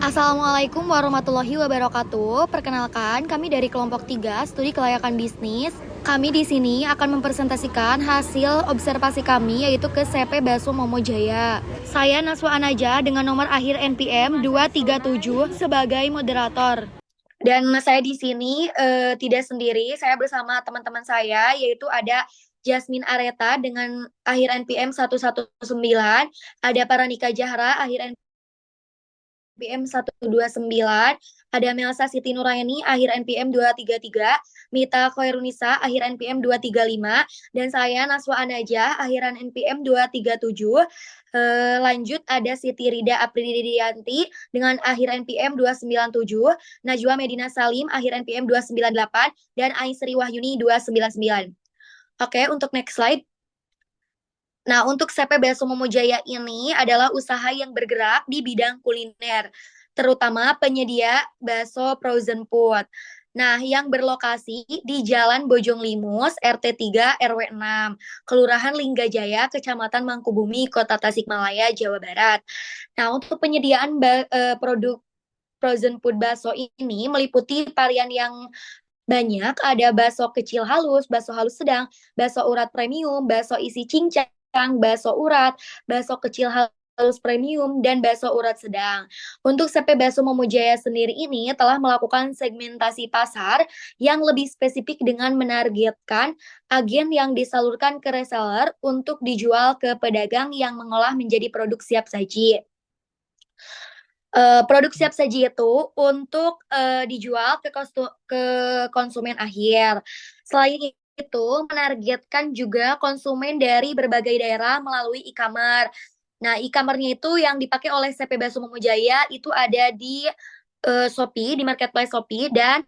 Assalamualaikum warahmatullahi wabarakatuh. Perkenalkan, kami dari kelompok 3 Studi Kelayakan Bisnis. Kami di sini akan mempresentasikan hasil observasi kami yaitu ke CP Baso Momo Jaya. Saya Naswa Anaja dengan nomor akhir NPM 237 sebagai moderator. Dan saya di sini tidak sendiri, saya bersama teman-teman saya yaitu ada Jasmine Areta dengan akhir NPM 119, ada Paranika Jahra akhir NPM 129, ada Melsa Siti Nuraini akhir NPM 233, Mita Khairunisa akhir NPM 235, dan saya Naswa Anaja akhiran NPM 237. Lanjut ada Siti Rida Apridianti dengan akhir NPM 297, Najwa Medina Salim akhir NPM 298, dan Aisri Wahyuni 299. Oke, untuk next slide. Nah, untuk CP Baso Momo Jaya ini adalah usaha yang bergerak di bidang kuliner, terutama penyedia bakso frozen food. Nah, yang berlokasi di Jalan Bojong Limus, RT 3 RW 6, Kelurahan Linggajaya, Kecamatan Mangkubumi, Kota Tasikmalaya, Jawa Barat. Nah, untuk penyediaan produk frozen food bakso ini meliputi varian yang banyak, ada bakso kecil halus, bakso halus sedang, bakso urat premium, bakso isi cincang, bakso urat, bakso kecil halus premium, dan bakso urat sedang. Untuk CP Baso Momo Jaya sendiri ini telah melakukan segmentasi pasar yang lebih spesifik dengan menargetkan agen yang disalurkan ke reseller untuk dijual ke pedagang yang mengolah menjadi produk siap saji. Produk siap saji itu untuk dijual ke konsumen akhir. Selain itu, menargetkan juga konsumen dari berbagai daerah melalui e-commerce. Nah, e-commerce-nya itu yang dipakai oleh CP Baso Momo Jaya itu ada di Shopee, di marketplace Shopee, dan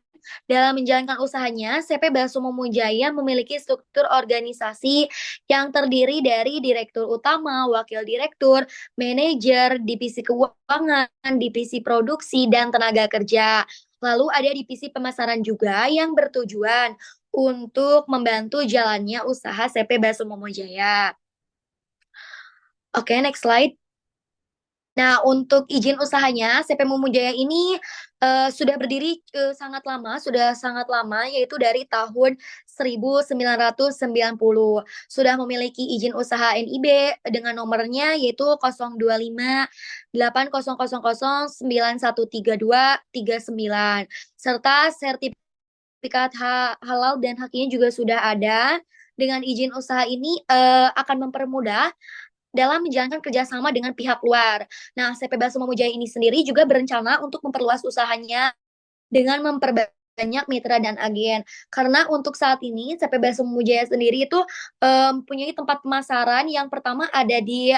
dalam menjalankan usahanya, CP Baso Momo Jaya memiliki struktur organisasi yang terdiri dari direktur utama, wakil direktur, manajer, divisi keuangan, divisi produksi, dan tenaga kerja. Lalu ada divisi pemasaran juga yang bertujuan untuk membantu jalannya usaha CP Baso Momo Jaya. Oke, next slide. Nah, untuk izin usahanya, CP Momo Jaya ini sudah berdiri sudah sangat lama, yaitu dari tahun 1990. Sudah memiliki izin usaha NIB dengan nomornya yaitu 025 813239, serta sertifikat halal dan haknya juga sudah ada. Dengan izin usaha ini akan mempermudah dalam menjalankan kerjasama dengan pihak luar. Nah, CP Baso Momo Jaya ini sendiri juga berencana untuk memperluas usahanya dengan memperbanyak mitra dan agen. Karena untuk saat ini CP Baso Momo Jaya sendiri itu punya tempat pemasaran yang pertama ada di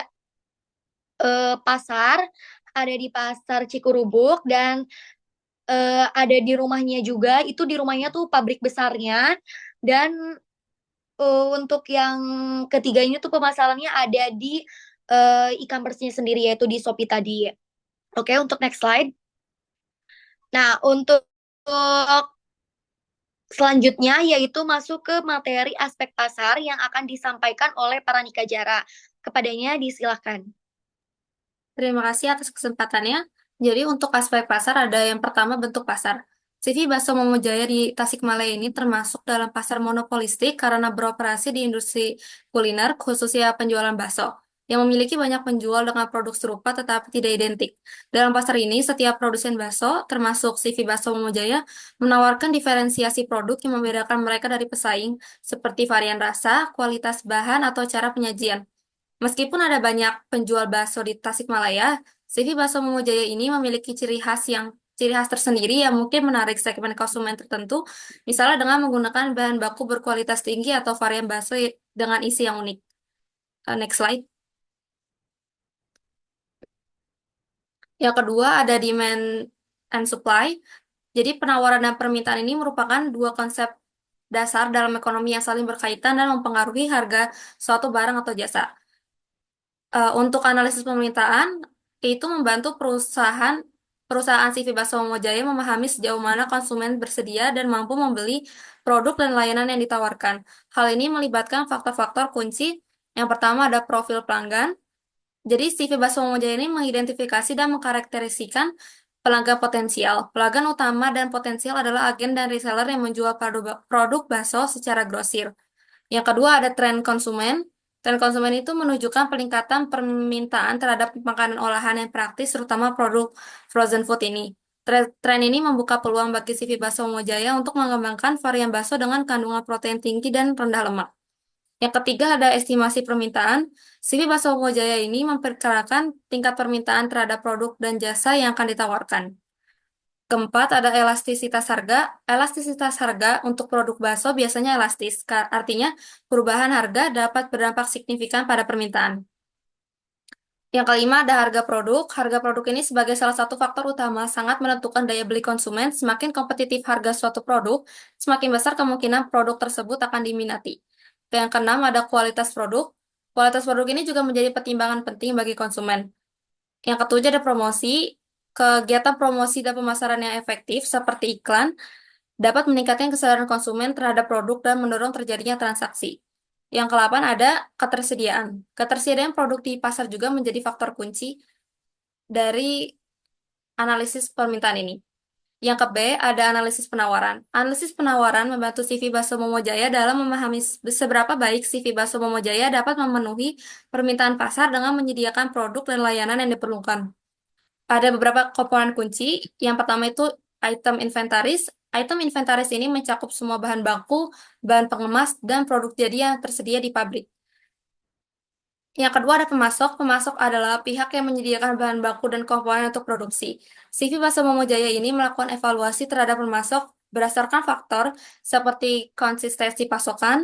pasar, ada di pasar Cikurubuk, dan ada di rumahnya juga. Itu di rumahnya tuh pabrik besarnya, dan untuk yang ketiganya tuh pemasarannya ada di e-commerce-nya sendiri yaitu di Shopee tadi. Oke, untuk next slide. Nah, untuk selanjutnya yaitu masuk ke materi aspek pasar yang akan disampaikan oleh Paranika Jara. Kepadanya disilahkan. Terima kasih atas kesempatannya. Jadi untuk aspek pasar ada yang pertama bentuk pasar. CV Baso Momo Jaya di Tasikmalaya ini termasuk dalam pasar monopolistik karena beroperasi di industri kuliner, khususnya penjualan bakso, yang memiliki banyak penjual dengan produk serupa tetapi tidak identik. Dalam pasar ini, setiap produsen bakso, termasuk CV Baso Momo Jaya, menawarkan diferensiasi produk yang membedakan mereka dari pesaing, seperti varian rasa, kualitas bahan, atau cara penyajian. Meskipun ada banyak penjual bakso di Tasikmalaya, CV Bakso Momo Jaya ini memiliki ciri khas tersendiri yang mungkin menarik segmen konsumen tertentu, misalnya dengan menggunakan bahan baku berkualitas tinggi atau varian bakso dengan isi yang unik. Next slide. Yang kedua ada demand and supply. Jadi penawaran dan permintaan ini merupakan dua konsep dasar dalam ekonomi yang saling berkaitan dan mempengaruhi harga suatu barang atau jasa. Untuk analisis permintaan, itu membantu perusahaan CV Baso Momo Jaya memahami sejauh mana konsumen bersedia dan mampu membeli produk dan layanan yang ditawarkan. Hal ini melibatkan faktor-faktor kunci. Yang pertama ada profil pelanggan. Jadi CV Baso Momo Jaya ini mengidentifikasi dan mengkarakterisikan Pelanggan potensial. Pelanggan utama dan potensial adalah agen dan reseller yang menjual produk bakso secara grosir. Yang kedua ada tren konsumen. Tren konsumen itu menunjukkan peningkatan permintaan terhadap makanan olahan yang praktis, terutama produk frozen food ini. Tren ini membuka peluang bagi CV Bakso Mojaya untuk mengembangkan varian bakso dengan kandungan protein tinggi dan rendah lemak. Yang ketiga ada estimasi permintaan. CV Bakso Mojaya ini memperkirakan tingkat permintaan terhadap produk dan jasa yang akan ditawarkan. Keempat, ada elastisitas harga. Elastisitas harga untuk produk bakso biasanya elastis, artinya perubahan harga dapat berdampak signifikan pada permintaan. Yang kelima, ada harga produk. Harga produk ini sebagai salah satu faktor utama sangat menentukan daya beli konsumen. Semakin kompetitif harga suatu produk, semakin besar kemungkinan produk tersebut akan diminati. Yang keenam, ada kualitas produk. Kualitas produk ini juga menjadi pertimbangan penting bagi konsumen. Yang ketujuh ada promosi. Kegiatan promosi dan pemasaran yang efektif seperti iklan dapat meningkatkan kesadaran konsumen terhadap produk dan mendorong terjadinya transaksi. Yang kedelapan ada ketersediaan. Ketersediaan produk di pasar juga menjadi faktor kunci dari analisis permintaan ini. Yang ke B ada analisis penawaran. Analisis penawaran membantu CV Bakso Momojaya dalam memahami seberapa baik CV Bakso Momojaya dapat memenuhi permintaan pasar dengan menyediakan produk dan layanan yang diperlukan. Ada beberapa komponen kunci. Yang pertama itu item inventaris. Item inventaris ini mencakup semua bahan baku, bahan pengemas, dan produk jadi yang tersedia di pabrik. Yang kedua ada pemasok. Pemasok adalah pihak yang menyediakan bahan baku dan komponen untuk produksi. CV Bakso Momojaya ini melakukan evaluasi terhadap pemasok berdasarkan faktor seperti konsistensi pasokan,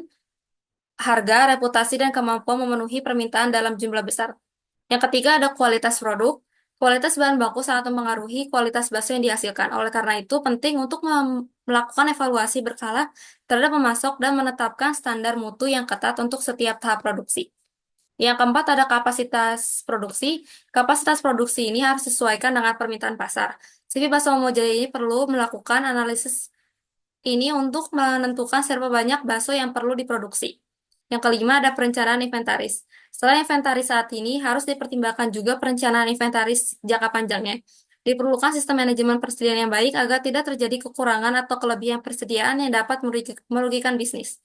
harga, reputasi, dan kemampuan memenuhi permintaan dalam jumlah besar. Yang ketiga ada kualitas produk. Kualitas bahan baku sangat mempengaruhi kualitas bakso yang dihasilkan. Oleh karena itu, penting untuk melakukan evaluasi berkala terhadap pemasok dan menetapkan standar mutu yang ketat untuk setiap tahap produksi. Yang keempat ada kapasitas produksi. Kapasitas produksi ini harus disesuaikan dengan permintaan pasar. CV Bakso Momojaya ini perlu melakukan analisis ini untuk menentukan seberapa banyak bakso yang perlu diproduksi. Yang kelima ada perencanaan inventaris. Setelah inventaris saat ini, harus dipertimbangkan juga perencanaan inventaris jangka panjangnya. Diperlukan sistem manajemen persediaan yang baik agar tidak terjadi kekurangan atau kelebihan persediaan yang dapat merugikan bisnis.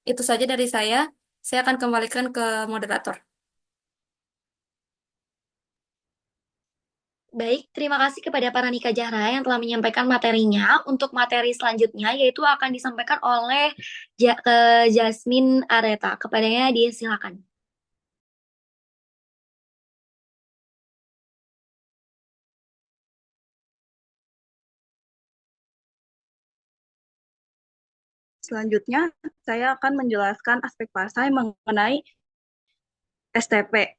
Itu saja dari saya. Saya akan kembalikan ke moderator. Baik, terima kasih kepada Paranika Jahra yang telah menyampaikan materinya. Untuk materi selanjutnya yaitu akan disampaikan oleh Jasmine Areta. Kepadanya disilakan. Selanjutnya, saya akan menjelaskan aspek pasar mengenai STP,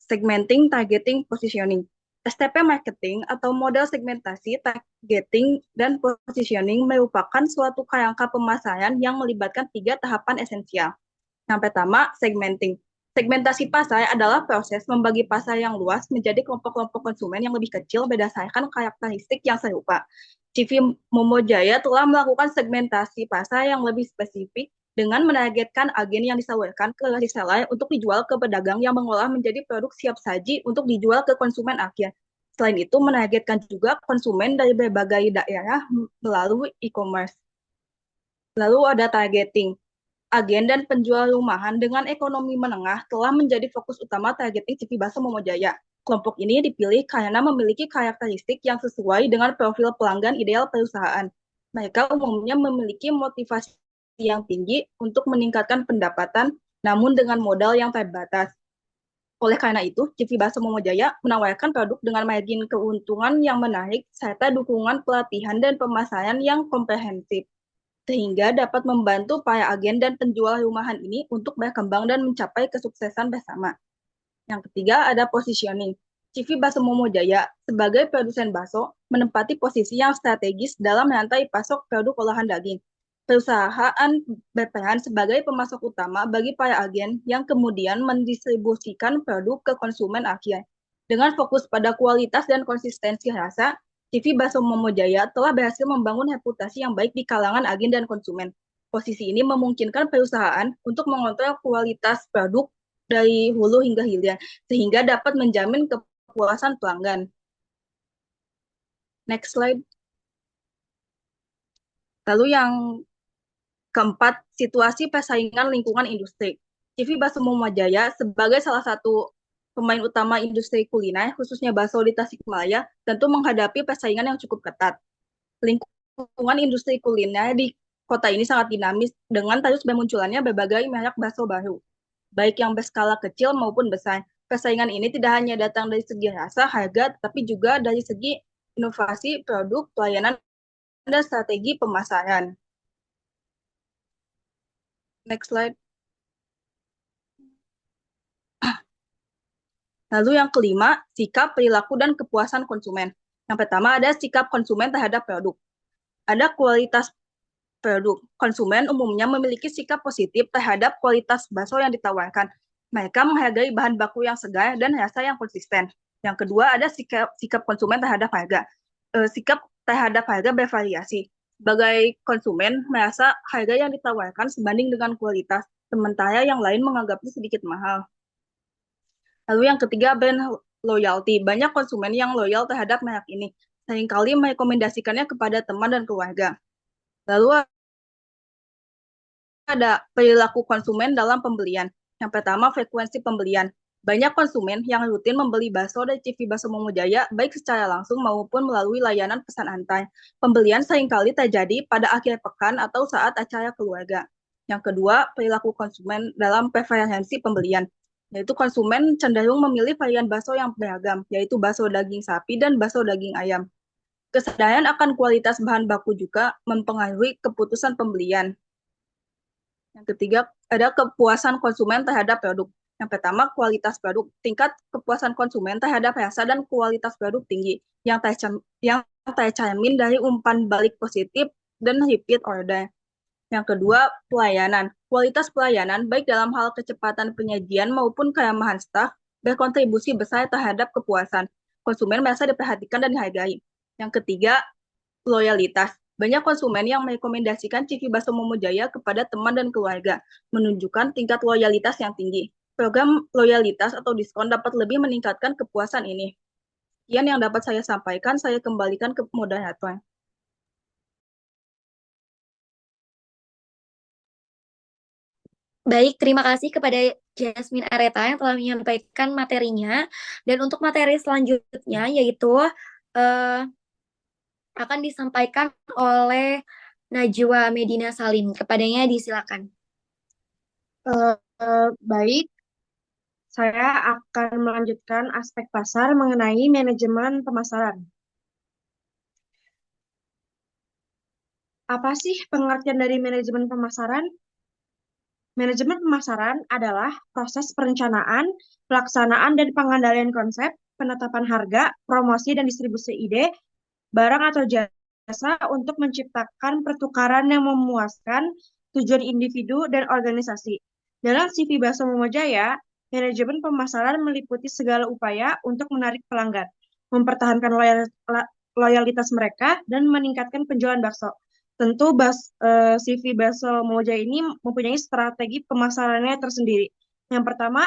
Segmenting, Targeting, Positioning. STP marketing atau model segmentasi, targeting, dan positioning merupakan suatu kerangka pemasaran yang melibatkan 3 tahapan esensial. Yang pertama, segmenting. Segmentasi pasar adalah proses membagi pasar yang luas menjadi kelompok-kelompok konsumen yang lebih kecil berdasarkan karakteristik yang serupa. CV Momojaya telah melakukan segmentasi pasar yang lebih spesifik dengan menargetkan agen yang disalurkan ke reseller untuk dijual ke pedagang yang mengolah menjadi produk siap saji untuk dijual ke konsumen akhir. Selain itu, menargetkan juga konsumen dari berbagai daerah melalui e-commerce. Lalu ada targeting. Agen dan penjual rumahan dengan ekonomi menengah telah menjadi fokus utama targeting CV Bakso Momojaya. Kelompok ini dipilih karena memiliki karakteristik yang sesuai dengan profil pelanggan ideal perusahaan. Mereka umumnya memiliki motivasi yang tinggi untuk meningkatkan pendapatan, namun dengan modal yang terbatas. Oleh karena itu, CV Bakso Momojaya menawarkan produk dengan margin keuntungan yang menarik, serta dukungan pelatihan dan pemasaran yang komprehensif, sehingga dapat membantu para agen dan penjual rumahan ini untuk berkembang dan mencapai kesuksesan bersama. Yang ketiga ada positioning. CV Bakso Momojaya sebagai produsen bakso menempati posisi yang strategis dalam rantai pasok produk olahan daging. Perusahaan berperan sebagai pemasok utama bagi para agen yang kemudian mendistribusikan produk ke konsumen akhir. Dengan fokus pada kualitas dan konsistensi rasa, CV Bakso Momojaya telah berhasil membangun reputasi yang baik di kalangan agen dan konsumen. Posisi ini memungkinkan perusahaan untuk mengontrol kualitas produk dari hulu hingga hilir, sehingga dapat menjamin kepuasan pelanggan. Next slide. Lalu yang keempat, situasi persaingan lingkungan industri. CV Bakso Muhammadiyah sebagai salah satu pemain utama industri kuliner, khususnya bakso di Tasikmalaya, tentu menghadapi persaingan yang cukup ketat. Lingkungan industri kuliner di kota ini sangat dinamis dengan terus bermunculannya berbagai merek bakso baru, baik yang berskala kecil maupun besar. Persaingan ini tidak hanya datang dari segi rasa, harga, tetapi juga dari segi inovasi, produk, pelayanan, dan strategi pemasaran. Next slide. Lalu yang kelima, sikap, perilaku, dan kepuasan konsumen. Yang pertama ada sikap konsumen terhadap produk. Ada kualitas produk. Konsumen umumnya memiliki sikap positif terhadap kualitas bakso yang ditawarkan. Mereka menghargai bahan baku yang segar dan rasa yang konsisten. Yang kedua ada sikap konsumen terhadap harga. Sikap terhadap harga bervariasi. Sebagai konsumen merasa harga yang ditawarkan sebanding dengan kualitas, sementara yang lain menganggapnya sedikit mahal. Lalu yang ketiga, brand loyalty. Banyak konsumen yang loyal terhadap merek ini, seringkali merekomendasikannya kepada teman dan keluarga. Lalu ada perilaku konsumen dalam pembelian. Yang pertama, frekuensi pembelian. Banyak konsumen yang rutin membeli bakso dari CV Bakso Muhammadiyah, baik secara langsung maupun melalui layanan pesan antar. Pembelian seringkali terjadi pada akhir pekan atau saat acara keluarga. Yang kedua, perilaku konsumen dalam preferensi pembelian, yaitu konsumen cenderung memilih varian bakso yang beragam, yaitu bakso daging sapi dan bakso daging ayam. Kesadaran akan kualitas bahan baku juga mempengaruhi keputusan pembelian. Yang ketiga, ada kepuasan konsumen terhadap produk. Yang pertama, kualitas produk. Tingkat kepuasan konsumen terhadap rasa dan kualitas produk tinggi, yang tercermin dari umpan balik positif dan repeat order. Yang kedua, pelayanan. Kualitas pelayanan, baik dalam hal kecepatan penyajian maupun keramahan staf, berkontribusi besar terhadap kepuasan. Konsumen merasa diperhatikan dan dihargai. Yang ketiga, loyalitas. Banyak konsumen yang merekomendasikan CV Bakso Muhammadiyah kepada teman dan keluarga, menunjukkan tingkat loyalitas yang tinggi. Program loyalitas atau diskon dapat lebih meningkatkan kepuasan ini. Sekian yang dapat saya sampaikan, saya kembalikan ke moderator. Baik, terima kasih kepada Jasmine Areta yang telah menyampaikan materinya. Dan untuk materi selanjutnya yaitu eh, akan disampaikan oleh Najwa Medina Salim. Kepadanya disilakan. Baik, saya akan melanjutkan aspek pasar mengenai manajemen pemasaran. Apa sih pengertian dari manajemen pemasaran? Manajemen pemasaran adalah proses perencanaan, pelaksanaan, dan pengendalian konsep, penetapan harga, promosi, dan distribusi ide, barang atau jasa untuk menciptakan pertukaran yang memuaskan tujuan individu dan organisasi. Dalam CV Bakso Muhammadiyah, manajemen pemasaran meliputi segala upaya untuk menarik pelanggan, mempertahankan loyalitas mereka, dan meningkatkan penjualan bakso. Tentu CV Bakso Muhammadiyah ini mempunyai strategi pemasarannya tersendiri. Yang pertama,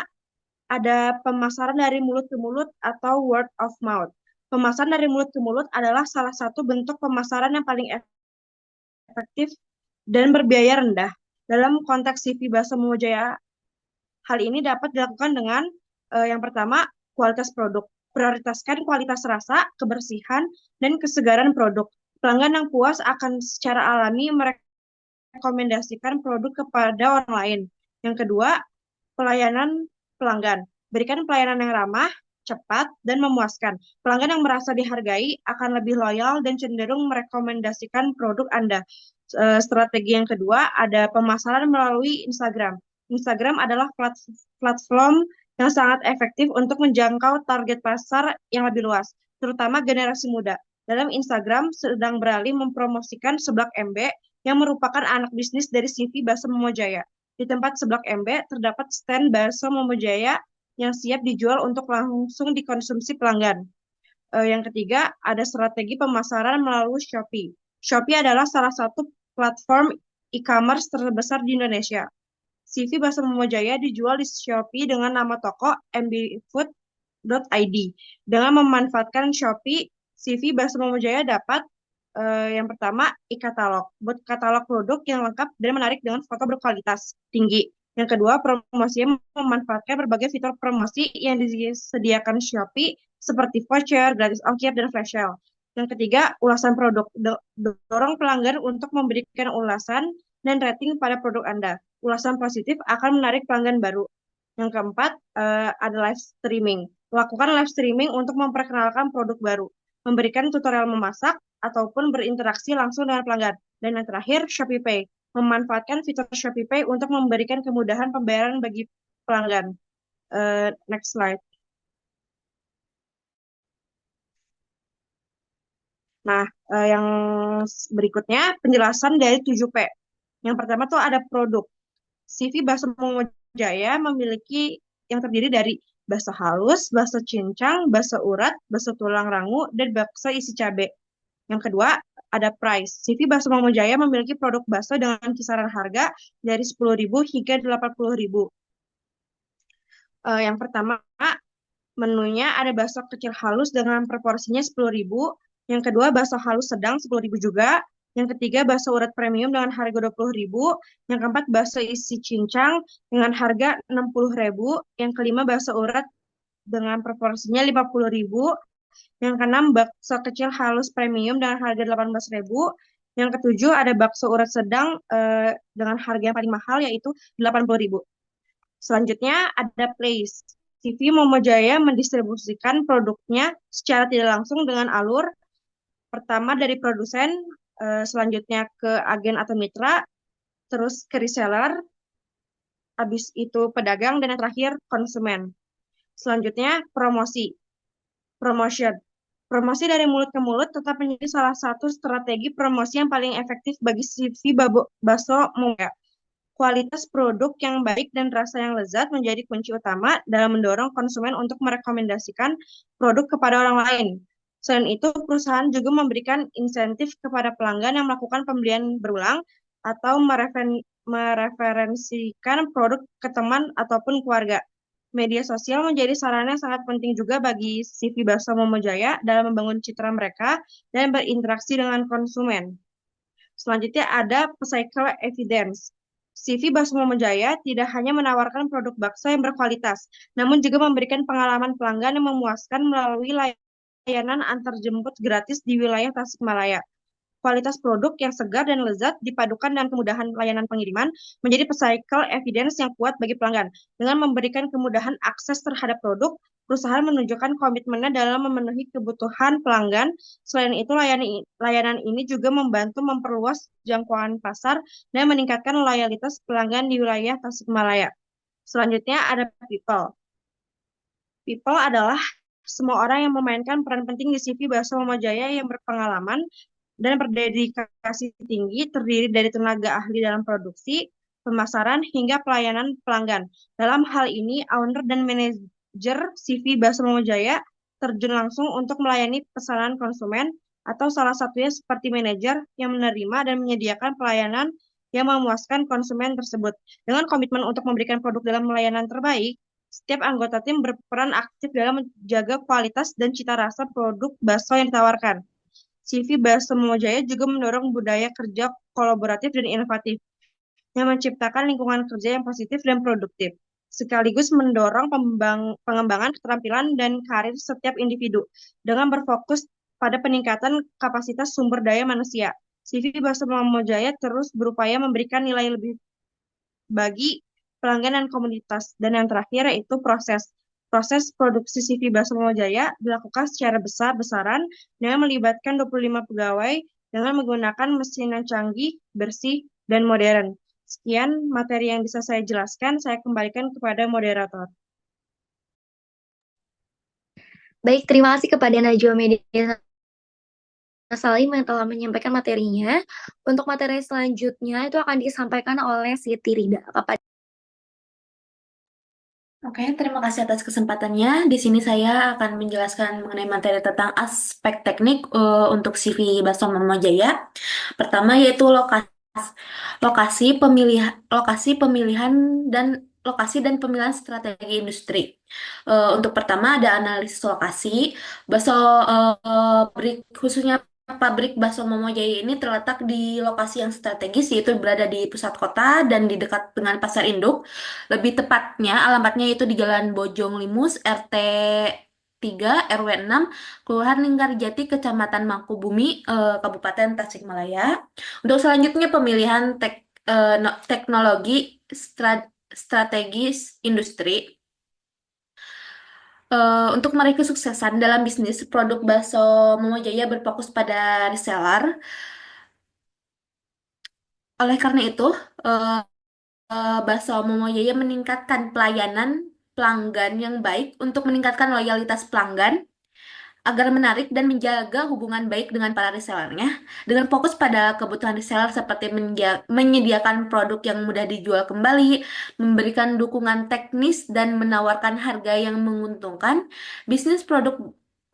ada pemasaran dari mulut ke mulut atau word of mouth. Pemasaran dari mulut ke mulut adalah salah satu bentuk pemasaran yang paling efektif dan berbiaya rendah. Dalam konteks CV Bakso Muhammadiyah, hal ini dapat dilakukan dengan yang pertama, kualitas produk. Prioritaskan kualitas rasa, kebersihan, dan kesegaran produk. Pelanggan yang puas akan secara alami merekomendasikan produk kepada orang lain. Yang kedua, pelayanan pelanggan. Berikan pelayanan yang ramah, cepat, dan memuaskan. Pelanggan yang merasa dihargai akan lebih loyal dan cenderung merekomendasikan produk Anda. Strategi yang kedua ada pemasaran melalui Instagram. Instagram adalah platform yang sangat efektif untuk menjangkau target pasar yang lebih luas, terutama generasi muda. Dalam Instagram sedang beralih mempromosikan Seblak MB yang merupakan anak bisnis dari CV Bakso Muhammadiyah. Di tempat Seblak MB terdapat stand bakso Muhammadiyah yang siap dijual untuk langsung dikonsumsi pelanggan. Yang ketiga, ada strategi pemasaran melalui Shopee. Shopee adalah salah satu platform e-commerce terbesar di Indonesia. CV Bakso Muhammadiyah dijual di Shopee dengan nama toko mbfood.id. Dengan memanfaatkan Shopee, CV Baso Momo Jaya dapat yang pertama e-katalog, buat katalog produk yang lengkap dan menarik dengan foto berkualitas tinggi. Yang kedua, promosinya memanfaatkan berbagai fitur promosi yang disediakan Shopee seperti voucher, gratis ongkir, dan flash sale. Yang ketiga, ulasan produk. Dorong pelanggan untuk memberikan ulasan dan rating pada produk Anda. Ulasan positif akan menarik pelanggan baru. Yang keempat, ada live streaming. Lakukan live streaming untuk memperkenalkan produk baru, memberikan tutorial memasak, ataupun berinteraksi langsung dengan pelanggan. Dan yang terakhir, Shopee Pay. Memanfaatkan fitur Shopee Pay untuk memberikan kemudahan pembayaran bagi pelanggan. Next slide. Nah, yang berikutnya penjelasan dari 7P. Yang pertama tuh ada produk. CV Baso Momo Jaya memiliki yang terdiri dari bakso halus, bakso cincang, bakso urat, bakso tulang rangu, dan bakso isi cabai. Yang kedua, ada price. CV Baso Momo Jaya memiliki produk bakso dengan kisaran harga dari 10.000 hingga 80.000. Yang pertama, menunya ada bakso kecil halus dengan proporsinya 10.000. Yang kedua, bakso halus sedang 10.000 juga. Yang ketiga, bakso urat premium dengan harga 20.000. Yang keempat, bakso isi cincang dengan harga 60.000. Yang kelima, bakso urat dengan proporsinya 50.000. Yang keenam, bakso kecil halus premium dengan harga 18.000. Yang ketujuh, ada bakso urat sedang dengan harga yang paling mahal yaitu 80.000. Selanjutnya ada place. CV Momo Jaya mendistribusikan produknya secara tidak langsung dengan alur pertama dari produsen, selanjutnya ke agen atau mitra, terus ke reseller, habis itu pedagang, dan yang terakhir konsumen. Selanjutnya promosi. Promotion. Promosi dari mulut ke mulut tetap menjadi salah satu strategi promosi yang paling efektif bagi CV Baso Momo Jaya. Kualitas produk yang baik dan rasa yang lezat menjadi kunci utama dalam mendorong konsumen untuk merekomendasikan produk kepada orang lain. Selain itu, perusahaan juga memberikan insentif kepada pelanggan yang melakukan pembelian berulang atau mereferensikan produk ke teman ataupun keluarga. Media sosial menjadi sarana yang sangat penting juga bagi CV Baso Momo Jaya dalam membangun citra mereka dan berinteraksi dengan konsumen. Selanjutnya ada Psycho Evidence. CV Baso Momo Jaya tidak hanya menawarkan produk bakso yang berkualitas, namun juga memberikan pengalaman pelanggan yang memuaskan melalui layanan antarjemput gratis di wilayah Tasikmalaya. Kualitas produk yang segar dan lezat dipadukan dengan kemudahan layanan pengiriman menjadi psycho evidence yang kuat bagi pelanggan. Dengan memberikan kemudahan akses terhadap produk, perusahaan menunjukkan komitmennya dalam memenuhi kebutuhan pelanggan. Selain itu, layanan ini juga membantu memperluas jangkauan pasar dan meningkatkan loyalitas pelanggan di wilayah Tasikmalaya. Selanjutnya ada people. People adalah semua orang yang memainkan peran penting di CV Baso Momo Jaya yang berpengalaman dan berdedikasi tinggi, terdiri dari tenaga ahli dalam produksi, pemasaran, hingga pelayanan pelanggan. Dalam hal ini, owner dan manajer CV Baso Momo Jaya terjun langsung untuk melayani pesanan konsumen, atau salah satunya seperti manajer yang menerima dan menyediakan pelayanan yang memuaskan konsumen tersebut. Dengan komitmen untuk memberikan produk dalam layanan terbaik, setiap anggota tim berperan aktif dalam menjaga kualitas dan cita rasa produk bakso yang ditawarkan. CV Baso Momo Jaya juga mendorong budaya kerja kolaboratif dan inovatif yang menciptakan lingkungan kerja yang positif dan produktif, sekaligus mendorong pengembangan keterampilan dan karir setiap individu dengan berfokus pada peningkatan kapasitas sumber daya manusia. CV Baso Momo Jaya terus berupaya memberikan nilai lebih bagi pelanggan dan komunitas. Dan yang terakhir yaitu proses. Proses produksi CV Baso Momo Jaya dilakukan secara besar-besaran dengan melibatkan 25 pegawai dengan menggunakan mesin yang canggih, bersih, dan modern. Sekian materi yang bisa saya jelaskan, saya kembalikan kepada moderator. Baik, terima kasih kepada Najwa Media Salim yang telah menyampaikan materinya. Untuk materi selanjutnya itu akan disampaikan oleh Siti Rida. Oke, terima kasih atas kesempatannya. Di sini saya akan menjelaskan mengenai materi tentang aspek teknik untuk CV Baso Momo Jaya. Pertama yaitu lokasi pemilihan dan lokasi dan pemilihan strategi industri. Untuk pertama ada analisis lokasi. Bakso khususnya pabrik bakso Momo Jaya ini terletak di lokasi yang strategis, yaitu berada di pusat kota dan di dekat dengan pasar induk. Lebih tepatnya alamatnya itu di Jalan Bojong Limus, RT 3 RW 6, Kelurahan Linggarjati, Kecamatan Mangkubumi, Kabupaten Tasikmalaya. Untuk selanjutnya pemilihan teknologi strategis industri. Untuk meraih kesuksesan dalam bisnis, produk bakso Momo Jaya berfokus pada reseller. Oleh karena itu, eh, bakso Momo Jaya meningkatkan pelayanan pelanggan yang baik untuk meningkatkan loyalitas pelanggan agar menarik dan menjaga hubungan baik dengan para resellernya, dengan fokus pada kebutuhan reseller seperti menyediakan produk yang mudah dijual kembali, memberikan dukungan teknis, dan menawarkan harga yang menguntungkan. Bisnis produk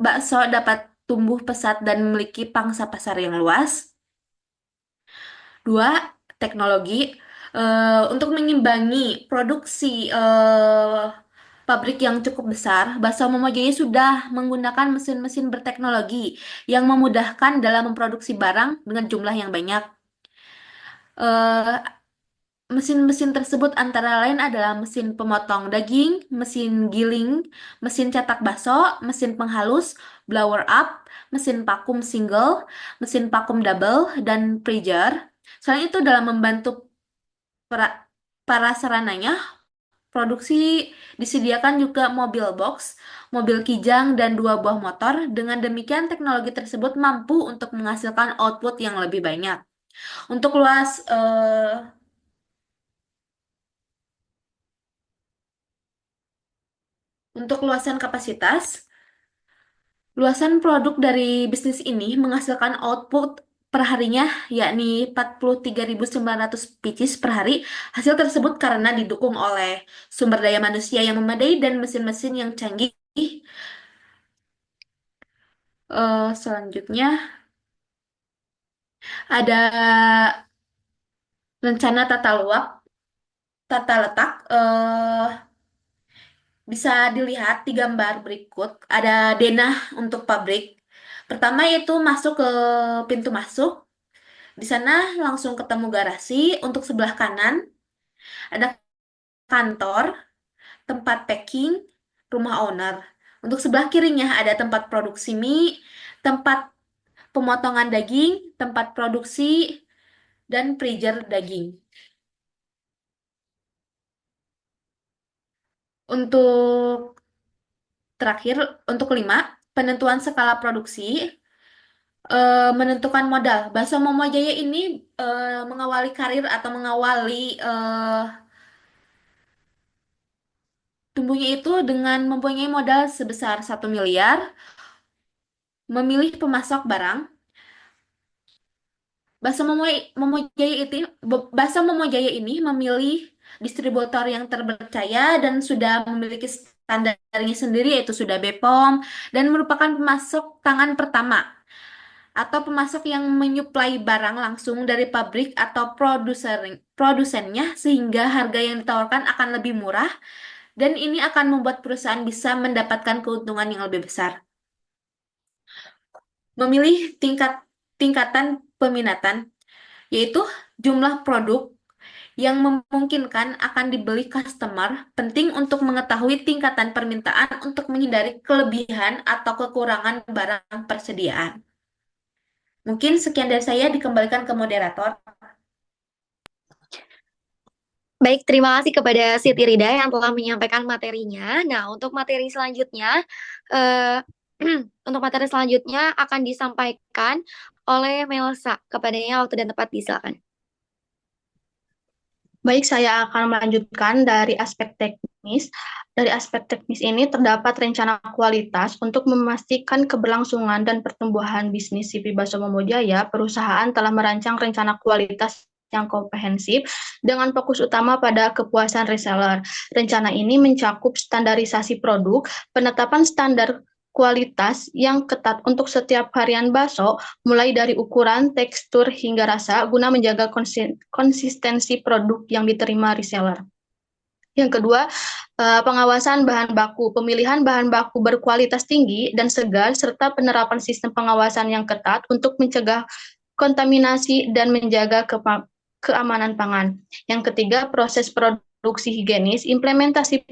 bakso dapat tumbuh pesat dan memiliki pangsa pasar yang luas. Dua, teknologi. Untuk mengimbangi produksi pabrik yang cukup besar, Bakso Momo Jaya sudah menggunakan mesin-mesin berteknologi yang memudahkan dalam memproduksi barang dengan jumlah yang banyak. Eh, Mesin-mesin tersebut antara lain adalah mesin pemotong daging, mesin giling, mesin cetak bakso, mesin penghalus, blower up, mesin vakum single, mesin vakum double, dan prejar. Selain itu, dalam membantu para, para sarananya, produksi disediakan juga mobil box, mobil kijang, dan 2 buah motor. Dengan demikian, teknologi tersebut mampu untuk menghasilkan output yang lebih banyak. Untuk luasan kapasitas, luasan produk dari bisnis ini menghasilkan output per harinya yakni 43.900 pieces per hari. Hasil tersebut karena didukung oleh sumber daya manusia yang memadai dan mesin-mesin yang canggih. Selanjutnya ada rencana tata letak. Bisa dilihat di gambar berikut. Ada denah untuk pabrik. Pertama yaitu masuk ke pintu masuk. Di sana langsung ketemu garasi. Untuk sebelah kanan ada kantor, tempat packing, rumah owner. Untuk sebelah kirinya ada tempat produksi mie, tempat pemotongan daging, tempat produksi, dan freezer daging. Untuk terakhir, untuk 5, penentuan skala produksi, menentukan modal. Bakso Momo Jaya ini mengawali karir atau mengawali tumbuhnya itu dengan mempunyai modal sebesar 1 miliar, memilih pemasok barang. Bakso Momo Jaya ini memilih distributor yang terpercaya dan sudah memiliki standarnya sendiri, yaitu sudah BPOM, dan merupakan pemasok tangan pertama atau pemasok yang menyuplai barang langsung dari pabrik atau produsennya, sehingga harga yang ditawarkan akan lebih murah dan ini akan membuat perusahaan bisa mendapatkan keuntungan yang lebih besar. Memilih tingkatan peminatan, yaitu jumlah produk yang memungkinkan akan dibeli customer. Penting untuk mengetahui tingkatan permintaan untuk menghindari kelebihan atau kekurangan barang persediaan. Mungkin sekian dari saya, dikembalikan ke moderator. Baik, terima kasih kepada Siti Rida yang telah menyampaikan materinya. Nah, untuk materi selanjutnya, eh, untuk materi selanjutnya akan disampaikan oleh Melsa. Kepadanya waktu dan tempat, silakan. Baik, saya akan melanjutkan dari aspek teknis. Dari aspek teknis ini terdapat rencana kualitas untuk memastikan keberlangsungan dan pertumbuhan bisnis CV Bakso Momo Jaya. Perusahaan telah merancang rencana kualitas yang komprehensif dengan fokus utama pada kepuasan reseller. Rencana ini mencakup standarisasi produk, penetapan standar kualitas yang ketat untuk setiap varian bakso, mulai dari ukuran, tekstur, hingga rasa, guna menjaga konsistensi produk yang diterima reseller. Yang kedua, pengawasan bahan baku, pemilihan bahan baku berkualitas tinggi dan segar, serta penerapan sistem pengawasan yang ketat untuk mencegah kontaminasi dan menjaga keamanan pangan. Yang ketiga, proses produksi higienis, implementasi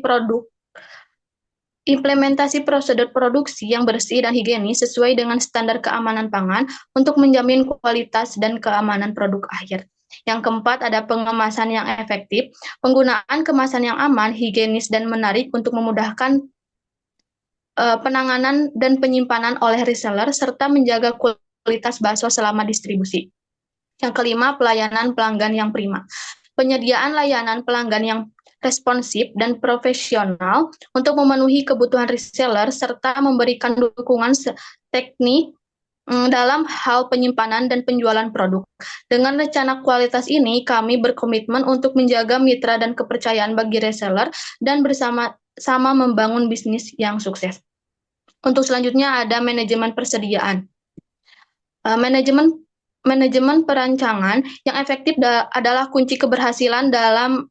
prosedur produksi yang bersih dan higienis sesuai dengan standar keamanan pangan untuk menjamin kualitas dan keamanan produk akhir. Yang keempat, ada pengemasan yang efektif, penggunaan kemasan yang aman, higienis, dan menarik untuk memudahkan penanganan dan penyimpanan oleh reseller, serta menjaga kualitas bakso selama distribusi. Yang kelima, pelayanan pelanggan yang prima. Penyediaan layanan pelanggan yang responsif dan profesional untuk memenuhi kebutuhan reseller serta memberikan dukungan teknik dalam hal penyimpanan dan penjualan produk. Dengan rencana kualitas ini, kami berkomitmen untuk menjaga mitra dan kepercayaan bagi reseller dan bersama-sama membangun bisnis yang sukses. Untuk selanjutnya ada manajemen persediaan. Manajemen perancangan yang efektif adalah kunci keberhasilan dalam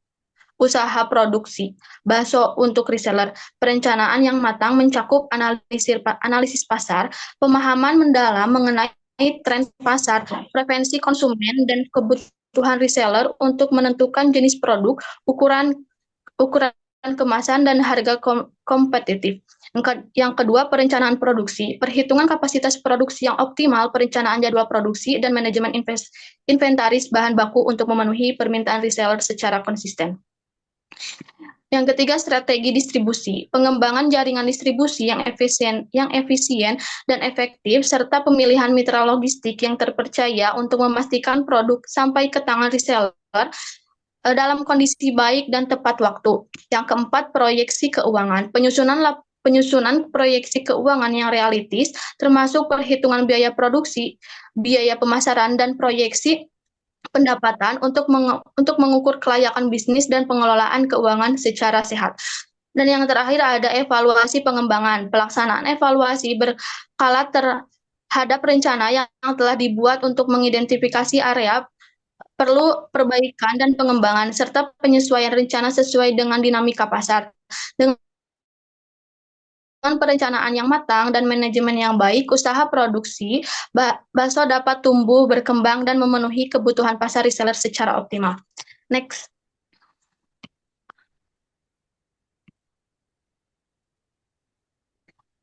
usaha produksi bakso untuk reseller. Perencanaan yang matang mencakup analisis pasar, pemahaman mendalam mengenai tren pasar, preferensi konsumen, dan kebutuhan reseller untuk menentukan jenis produk, ukuran kemasan, dan harga kompetitif. Yang kedua, perencanaan produksi, perhitungan kapasitas produksi yang optimal, perencanaan jadwal produksi, dan manajemen inventaris bahan baku untuk memenuhi permintaan reseller secara konsisten. Yang ketiga, strategi distribusi, pengembangan jaringan distribusi yang efisien dan efektif, serta pemilihan mitra logistik yang terpercaya untuk memastikan produk sampai ke tangan reseller dalam kondisi baik dan tepat waktu. Yang keempat, proyeksi keuangan, penyusunan proyeksi keuangan yang realistis, termasuk perhitungan biaya produksi, biaya pemasaran, dan proyeksi pendapatan untuk mengukur kelayakan bisnis dan pengelolaan keuangan secara sehat. Dan yang terakhir ada evaluasi pengembangan, pelaksanaan evaluasi berkala terhadap rencana yang telah dibuat untuk mengidentifikasi area perlu perbaikan dan pengembangan, serta penyesuaian rencana sesuai dengan dinamika pasar. Dengan perencanaan yang matang dan manajemen yang baik, usaha produksi bakso dapat tumbuh, berkembang, dan memenuhi kebutuhan pasar reseller secara optimal. Next.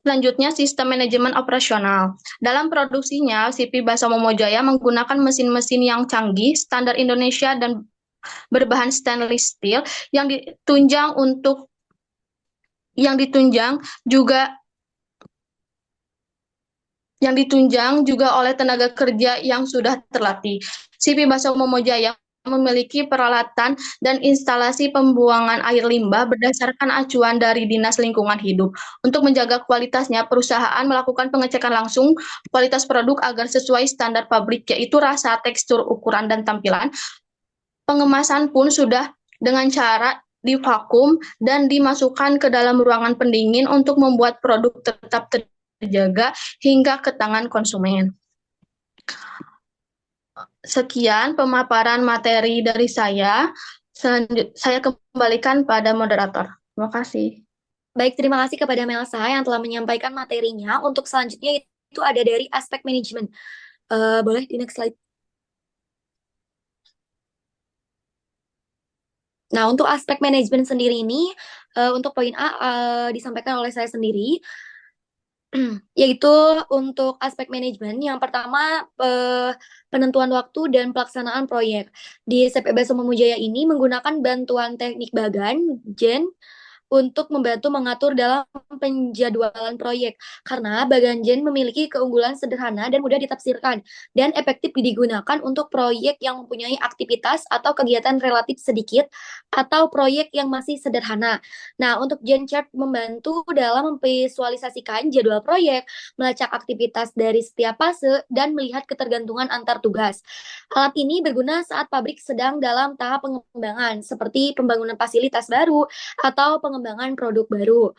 Selanjutnya, sistem manajemen operasional. Dalam produksinya, CP Bakso Momo Jaya menggunakan mesin-mesin yang canggih, standar Indonesia, dan berbahan stainless steel yang ditunjang juga oleh tenaga kerja yang sudah terlatih. CP Bakso Momo Jaya memiliki peralatan dan instalasi pembuangan air limbah berdasarkan acuan dari Dinas Lingkungan Hidup. Untuk menjaga kualitasnya, perusahaan melakukan pengecekan langsung kualitas produk agar sesuai standar pabrik, yaitu rasa, tekstur, ukuran, dan tampilan. Pengemasan pun sudah dengan cara divakum dan dimasukkan ke dalam ruangan pendingin untuk membuat produk tetap terjaga hingga ke tangan konsumen. Sekian pemaparan materi dari saya. Saya kembalikan pada moderator. Terima kasih. Baik, terima kasih kepada Melsa yang telah menyampaikan materinya. Untuk selanjutnya itu ada dari aspek manajemen. Boleh di next slide. Nah, untuk aspek manajemen sendiri ini, untuk poin A disampaikan oleh saya sendiri, yaitu untuk aspek manajemen. Yang pertama, penentuan waktu dan pelaksanaan proyek. Di CP Bakso Momo Jaya ini menggunakan bantuan teknik Bagan, Jen, untuk membantu mengatur dalam penjadwalan proyek. Karena Baganjen memiliki keunggulan sederhana dan mudah ditafsirkan, dan efektif digunakan untuk proyek yang mempunyai aktivitas atau kegiatan relatif sedikit, atau proyek yang masih sederhana. Nah, untuk Genchart membantu dalam memvisualisasikan jadwal proyek, melacak aktivitas dari setiap fase, dan melihat ketergantungan antar tugas. Alat ini berguna saat pabrik sedang dalam tahap pengembangan, seperti pembangunan fasilitas baru, atau pengembangan produk baru.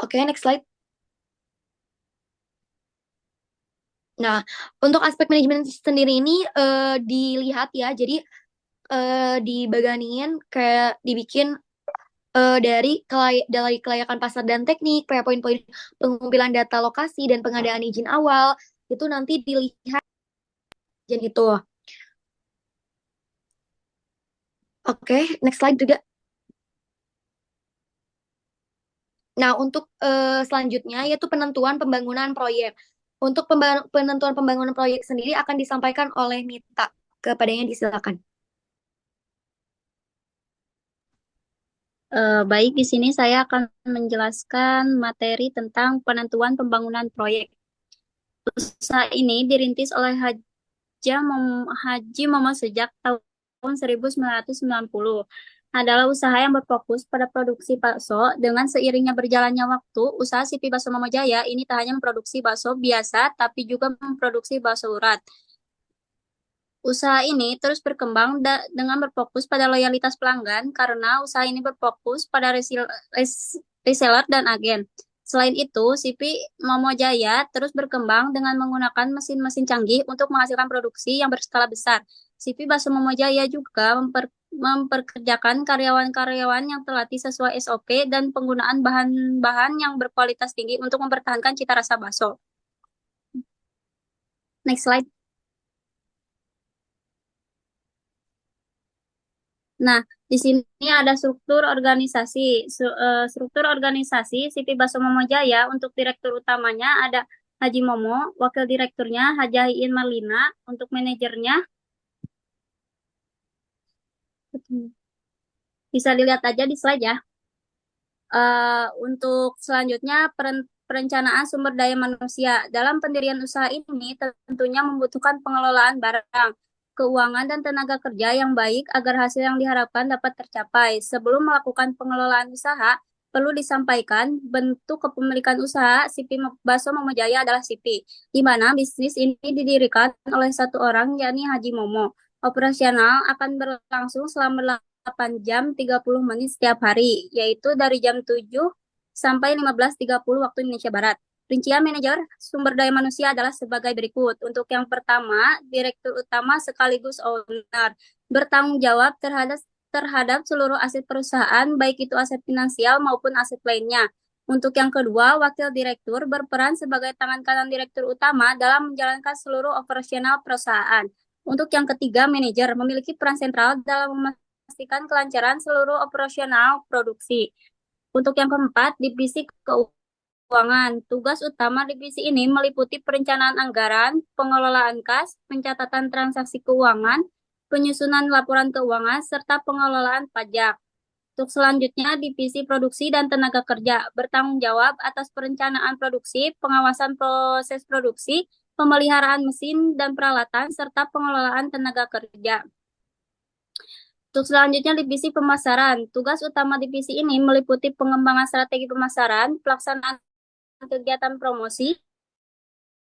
Oke, next slide. Nah, untuk aspek manajemen sendiri ini dilihat ya, jadi dibaganin kayak dibikin dari kelayakan pasar dan teknik, kayak poin-poin pengumpulan data lokasi dan pengadaan izin awal itu nanti dilihat jadi itu. Oke, next slide juga. Nah, untuk selanjutnya yaitu penentuan pembangunan proyek. Untuk penentuan pembangunan proyek sendiri akan disampaikan oleh Mita. Kepadanya disilakan. Baik, di sini saya akan menjelaskan materi tentang penentuan pembangunan proyek. Usaha ini dirintis oleh Haji Momo sejak tahun 1990. Adalah usaha yang berfokus pada produksi bakso. Dengan seiringnya berjalannya waktu, usaha Sipi Bakso Momo Jaya ini tak hanya memproduksi bakso biasa, tapi juga memproduksi bakso urat. Usaha ini terus berkembang dengan berfokus pada loyalitas pelanggan karena usaha ini berfokus pada reseller dan agen. Selain itu, Sipi Momo Jaya terus berkembang dengan menggunakan mesin-mesin canggih untuk menghasilkan produksi yang berskala besar. Sipi Bakso Momo Jaya juga memperkerjakan karyawan-karyawan yang terlatih sesuai SOP dan penggunaan bahan-bahan yang berkualitas tinggi untuk mempertahankan cita rasa bakso. Next slide. Nah, di sini ada struktur organisasi. Struktur organisasi Sipi Bakso Momo Jaya untuk direktur utamanya ada Haji Momo, wakil direkturnya Haja Iin Marlina, untuk manajernya bisa dilihat aja di slide ya. Untuk selanjutnya perencanaan sumber daya manusia. Dalam pendirian usaha ini tentunya membutuhkan pengelolaan barang, keuangan, dan tenaga kerja yang baik agar hasil yang diharapkan dapat tercapai. Sebelum melakukan pengelolaan usaha, perlu disampaikan bentuk kepemilikan usaha Sipi Bakso Momo Jaya adalah Sipi, di mana bisnis ini didirikan oleh satu orang, yakni Haji Momo. Operasional akan berlangsung selama 8 jam 30 menit setiap hari, yaitu dari jam 7 sampai 15.30 waktu Indonesia Barat. Rincian manajer sumber daya manusia adalah sebagai berikut. Untuk yang pertama, direktur utama sekaligus owner, bertanggung jawab terhadap seluruh aset perusahaan, baik itu aset finansial maupun aset lainnya. Untuk yang kedua, wakil direktur berperan sebagai tangan kanan direktur utama dalam menjalankan seluruh operasional perusahaan. Untuk yang ketiga, manajer memiliki peran sentral dalam memastikan kelancaran seluruh operasional produksi. Untuk yang keempat, divisi keuangan. Tugas utama divisi ini meliputi perencanaan anggaran, pengelolaan kas, pencatatan transaksi keuangan, penyusunan laporan keuangan, serta pengelolaan pajak. Untuk selanjutnya, divisi produksi dan tenaga kerja bertanggung jawab atas perencanaan produksi, pengawasan proses produksi, pemeliharaan mesin dan peralatan, serta pengelolaan tenaga kerja. Untuk selanjutnya, divisi pemasaran. Tugas utama divisi ini meliputi pengembangan strategi pemasaran, pelaksanaan kegiatan promosi,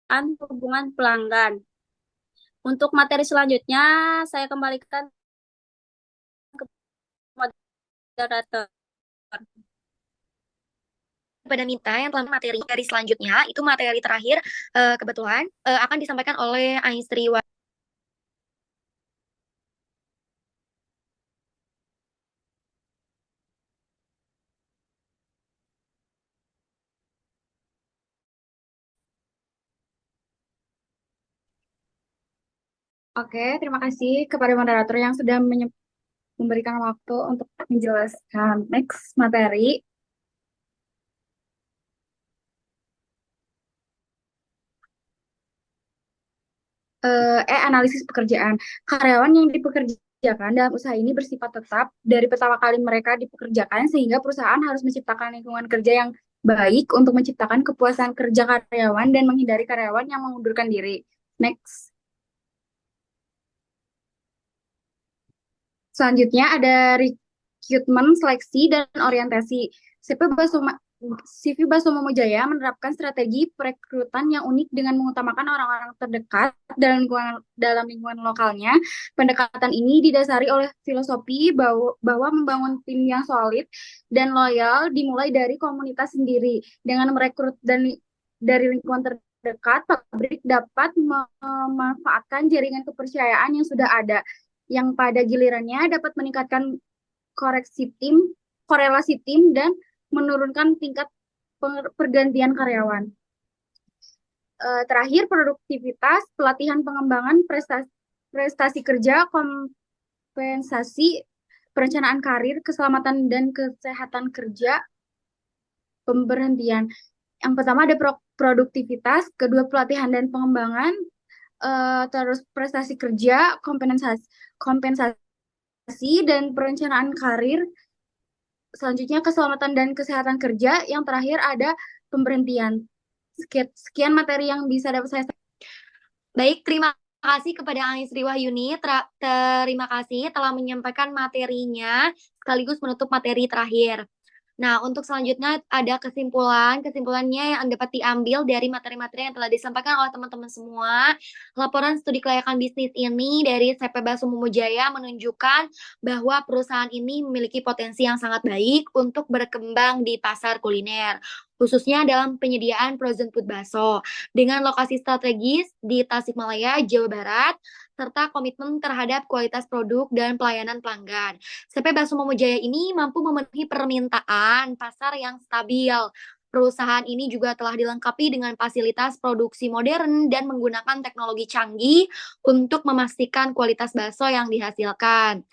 dan hubungan pelanggan. Untuk materi selanjutnya, saya kembalikan ke moderator. Kepada Mita yang telah materi selanjutnya, itu materi terakhir kebetulan akan disampaikan oleh Aistri. Oke, terima kasih kepada moderator yang sudah memberikan waktu untuk menjelaskan next materi. Analisis pekerjaan. Karyawan yang dipekerjakan dalam usaha ini bersifat tetap dari pertama kali mereka dipekerjakan, sehingga perusahaan harus menciptakan lingkungan kerja yang baik untuk menciptakan kepuasan kerja karyawan dan menghindari karyawan yang mengundurkan diri. Next. Selanjutnya ada rekrutmen, seleksi, dan orientasi. CV Bakso Momo Jaya menerapkan strategi perekrutan yang unik dengan mengutamakan orang-orang terdekat dalam lingkungan lokalnya. Pendekatan ini didasari oleh filosofi bahwa membangun tim yang solid dan loyal dimulai dari komunitas sendiri. Dengan merekrut dari lingkungan terdekat, pabrik dapat memanfaatkan jaringan kepercayaan yang sudah ada. yang pada gilirannya dapat meningkatkan korelasi tim, dan menurunkan tingkat pergantian karyawan. Terakhir, produktivitas, pelatihan pengembangan prestasi kerja, kompensasi, perencanaan karir, keselamatan dan kesehatan kerja, pemberhentian. Yang pertama ada produktivitas, kedua pelatihan dan pengembangan, terus prestasi kerja, kompensasi dan perencanaan karir, selanjutnya keselamatan dan kesehatan kerja, yang terakhir ada pemberhentian. Sekian materi yang bisa dapat saya. Baik, terima kasih kepada Anisri Wahyuni. Terima kasih telah menyampaikan materinya sekaligus menutup materi terakhir. Nah, untuk selanjutnya ada kesimpulannya yang dapat diambil dari materi-materi yang telah disampaikan oleh teman-teman semua. Laporan studi kelayakan bisnis ini dari CP Baso Momojaya menunjukkan bahwa perusahaan ini memiliki potensi yang sangat baik untuk berkembang di pasar kuliner, khususnya dalam penyediaan frozen food bakso, dengan lokasi strategis di Tasikmalaya, Jawa Barat, serta komitmen terhadap kualitas produk dan pelayanan pelanggan. CP Baso Momojaya ini mampu memenuhi permintaan pasar yang stabil. Perusahaan ini juga telah dilengkapi dengan fasilitas produksi modern dan menggunakan teknologi canggih untuk memastikan kualitas bakso yang dihasilkan.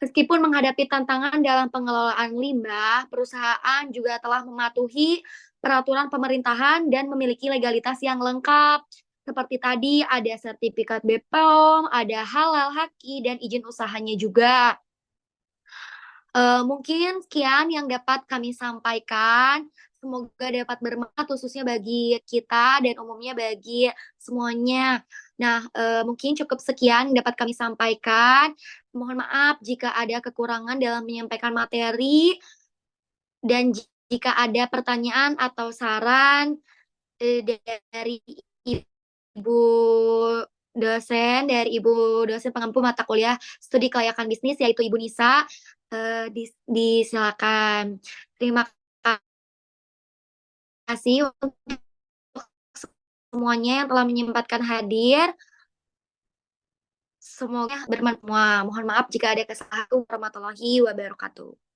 Meskipun menghadapi tantangan dalam pengelolaan limbah, perusahaan juga telah mematuhi peraturan pemerintahan dan memiliki legalitas yang lengkap. Seperti tadi ada sertifikat BPOM, ada halal, haki, dan izin usahanya juga. Mungkin sekian yang dapat kami sampaikan. Semoga dapat bermanfaat khususnya bagi kita dan umumnya bagi semuanya. Nah, mungkin cukup sekian dapat kami sampaikan. Mohon maaf jika ada kekurangan dalam menyampaikan materi, dan jika ada pertanyaan atau saran dari Ibu dosen pengampu mata kuliah studi kelayakan bisnis, yaitu Ibu Nisa, disilakan. Terima kasih untuk semuanya yang telah menyempatkan hadir. Semoga bermanfaat. Mohon maaf jika ada kesalahan. Warahmatullahi wabarakatuh.